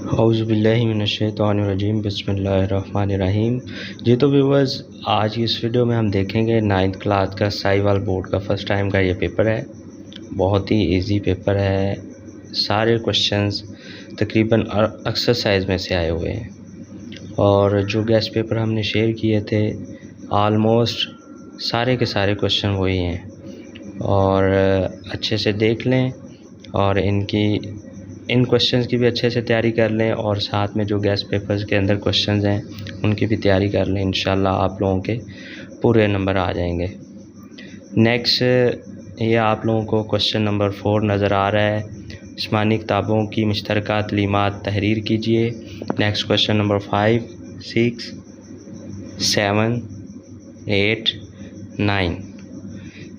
औज़ुबिल्लाहिमिनश्शैतानिर्रजीम बिस्मिल्लाहिर्रहमानिर्रहीम। जी तो व्यूवर्स, आज की इस वीडियो में हम देखेंगे 9th क्लास का साहिवाल बोर्ड का फ़र्स्ट टाइम का ये पेपर है। बहुत ही इजी पेपर है। सारे क्वेश्चंस तकरीबन एक्सरसाइज में से आए हुए हैं और जो गेस्ट पेपर हमने शेयर किए थे आलमोस्ट सारे के सारे क्वेश्चन वही हैं और अच्छे से देख लें और इन क्वेश्चंस की भी अच्छे से तैयारी कर लें और साथ में जो गेस्ट पेपर्स के अंदर क्वेश्चंस हैं उनकी भी तैयारी कर लें। इंशाल्लाह आप लोगों के पूरे नंबर आ जाएंगे। नेक्स्ट ये आप लोगों को क्वेश्चन नंबर 4 नज़र आ रहा है। जिस्मानी किताबों की मुश्तरका तालीमात तहरीर कीजिए। Next question number 5, 6, 7, 8, 9।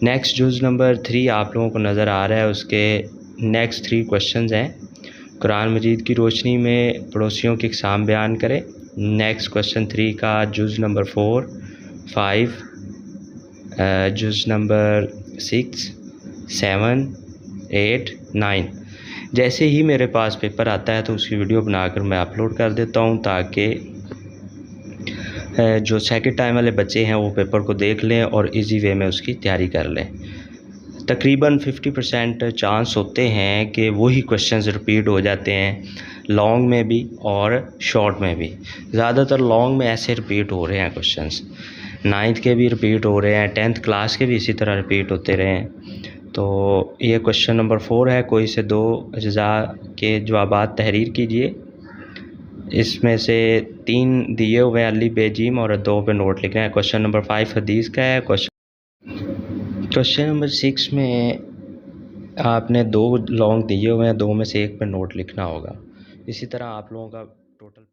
नेक्स्ट जुज़ नंबर 3 आप लोगों को नज़र आ रहा है। उसके नेक्स्ट 3 क्वेश्चंस हैं। कुरान मजीद की रोशनी में पड़ोसियों की इक़साम बयान करें। नेक्स्ट क्वेश्चन 3 का जुज़ नंबर 4, 5, जुज़ नंबर 6, 7, 8, 9। जैसे ही मेरे पास पेपर आता है तो उसकी वीडियो बनाकर मैं अपलोड कर देता हूं ताकि जो सेकंड टाइम वाले बच्चे हैं वो पेपर को देख लें और इजी वे में उसकी तैयारी कर लें। तकरीबन 50% चांस होते हैं कि वही क्वेश्चंस रिपीट हो जाते हैं, लॉन्ग में भी और शॉर्ट में भी। ज़्यादातर लॉन्ग में ऐसे रिपीट हो रहे हैं क्वेश्चंस, 9th के भी रिपीट हो रहे हैं, 10th क्लास के भी इसी तरह रिपीट होते रहे हैं। तो ये क्वेश्चन नंबर 4 है। कोई से 2 अज्जा के जवाबात तहरीर कीजिए। इसमें से 3 दिए हुए हैं अली बेजीम और 2 पे नोट लिखना है। क्वेश्चन नंबर 5 हदीस का है। क्वेश्चन नंबर 6 में आपने 2 लॉन्ग दिए हुए हैं, 2 में से 1 पे नोट लिखना होगा। इसी तरह आप लोगों का टोटल